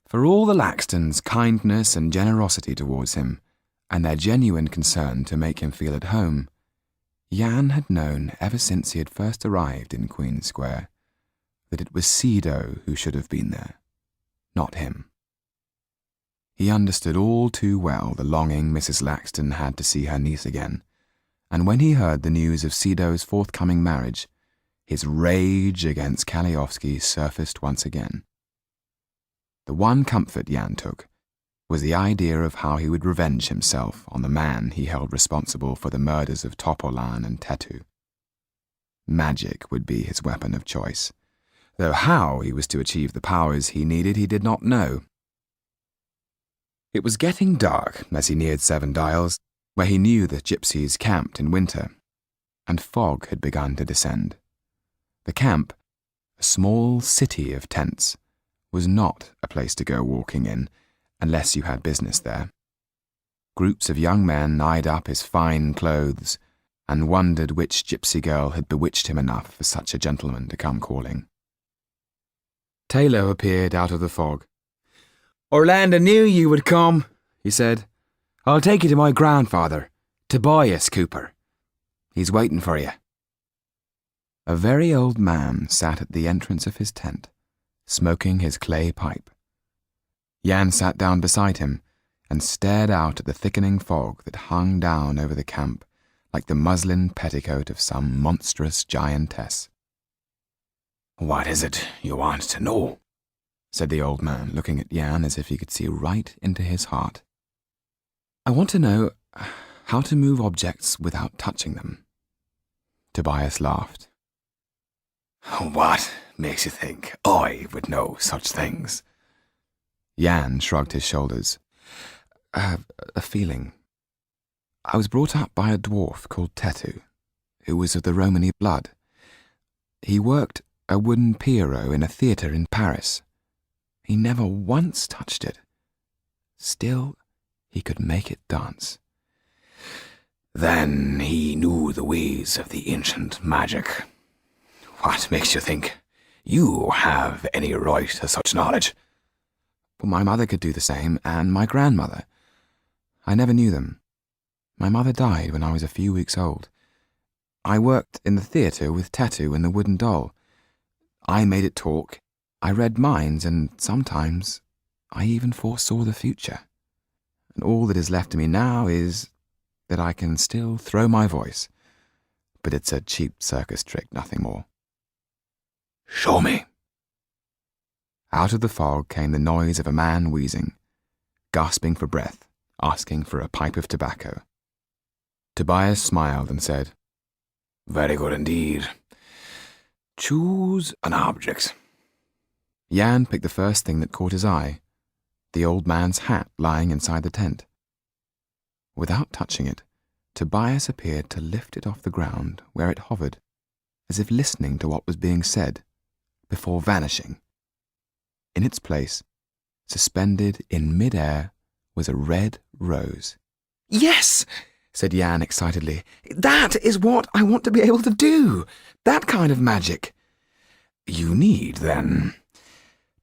For all the Laxtons' kindness and generosity towards him, and their genuine concern to make him feel at home, Jan had known ever since he had first arrived in Queen Square that it was Cedo who should have been there, not him. He understood all too well the longing Mrs. Laxton had to see her niece again, and when he heard the news of Cedo's forthcoming marriage, his rage against Kaliowski surfaced once again. The one comfort Jan took was the idea of how he would revenge himself on the man he held responsible for the murders of Topolan and Tetu. Magic would be his weapon of choice, though how he was to achieve the powers he needed he did not know. It was getting dark as he neared Seven Dials, where he knew the gypsies camped in winter, and fog had begun to descend. The camp, a small city of tents, was not a place to go walking in unless you had business there. Groups of young men eyed up his fine clothes and wondered which gypsy girl had bewitched him enough for such a gentleman to come calling. Taylor appeared out of the fog. "Orlando knew you would come," he said. "I'll take you to my grandfather, Tobias Cooper. He's waiting for you." A very old man sat at the entrance of his tent, smoking his clay pipe. Jan sat down beside him and stared out at the thickening fog that hung down over the camp like the muslin petticoat of some monstrous giantess. "What is it you want to know?" said the old man, looking at Jan as if he could see right into his heart. "I want to know how to move objects without touching them." Tobias laughed. "What makes you think I would know such things?" Jan shrugged his shoulders. A feeling. I was brought up by a dwarf called Tetu, who was of the Romany blood. He worked a wooden Pierrot in a theatre in Paris. He never once touched it. Still, he could make it dance. Then he knew the ways of the ancient magic. What makes you think you have any right to such knowledge? Well, my mother could do the same, and my grandmother. I never knew them. My mother died when I was a few weeks old. I worked in the theatre with Tetu and the wooden doll. I made it talk. I read minds, and sometimes I even foresaw the future. And all that is left to me now is that I can still throw my voice. But it's a cheap circus trick, nothing more. Show me. Out of the fog came the noise of a man wheezing, gasping for breath, asking for a pipe of tobacco. Tobias smiled and said, "Very good indeed. Choose an object." Jan picked the first thing that caught his eye, the old man's hat lying inside the tent. Without touching it, Tobias appeared to lift it off the ground where it hovered, as if listening to what was being said, before vanishing. In its place, suspended in mid-air, was a red rose. "Yes!" said Jan excitedly. "That is what I want to be able to do! That kind of magic!" "You need, then,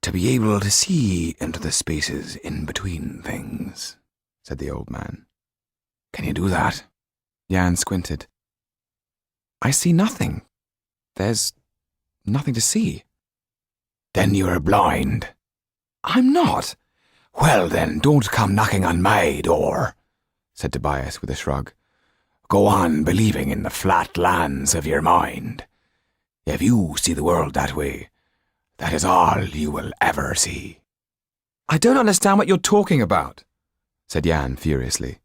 to be able to see into the spaces in between things," said the old man. "Can you do that?" Jan squinted. "I see nothing. There's nothing to see." "Then you're blind." "I'm not." "Well then, don't come knocking on my door," said Tobias with a shrug. "Go on believing in the flat lands of your mind. If you see the world that way, that is all you will ever see." "I don't understand what you're talking about," said Jan furiously.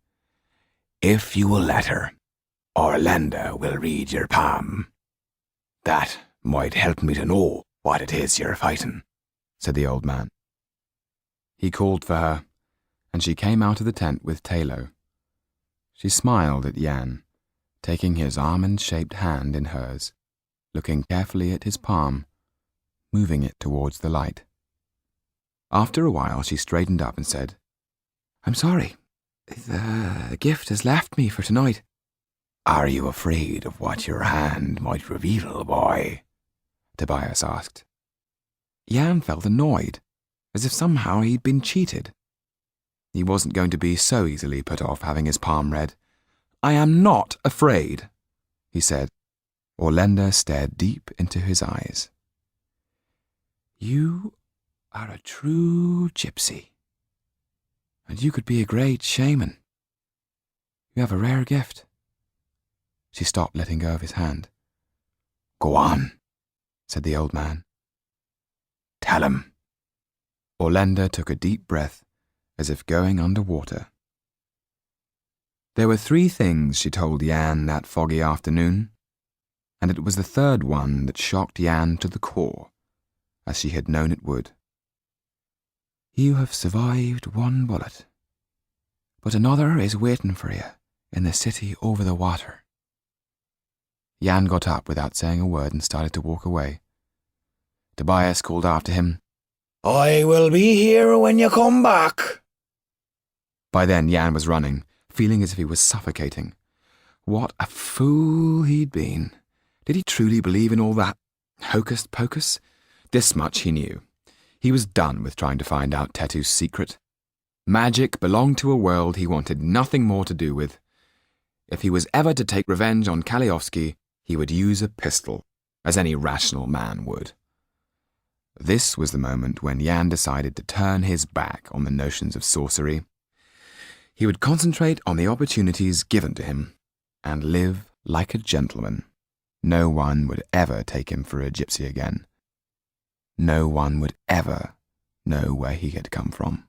"If you will let her, Orlando will read your palm. That might help me to know what it is you're fighting," said the old man. He called for her, and she came out of the tent with Talo. She smiled at Jan, taking his almond-shaped hand in hers, looking carefully at his palm, moving it towards the light. After a while she straightened up and said, "I'm sorry. The gift has left me for tonight." "Are you afraid of what your hand might reveal, boy?" Tobias asked. Jan felt annoyed, as if somehow he'd been cheated. He wasn't going to be so easily put off having his palm read. "I am not afraid," he said. Orlando stared deep into his eyes. "You are a true gypsy, and you could be a great shaman. You have a rare gift." She stopped, letting go of his hand. "Go on," said the old man. "Tell him." Orlando took a deep breath, as if going underwater. There were 3 things she told Jan that foggy afternoon, and it was the third one that shocked Jan to the core, as she had known it would. "You have survived 1 bullet, but another is waiting for you in the city over the water." Jan got up without saying a word and started to walk away. Tobias called after him, "I will be here when you come back." By then Jan was running, feeling as if he was suffocating. What a fool he'd been. Did he truly believe in all that hocus pocus? This much he knew. He was done with trying to find out Tetu's secret. Magic belonged to a world he wanted nothing more to do with. If he was ever to take revenge on Kaliowski, he would use a pistol, as any rational man would. This was the moment when Jan decided to turn his back on the notions of sorcery. He would concentrate on the opportunities given to him and live like a gentleman. No one would ever take him for a gypsy again. No one would ever know where he had come from.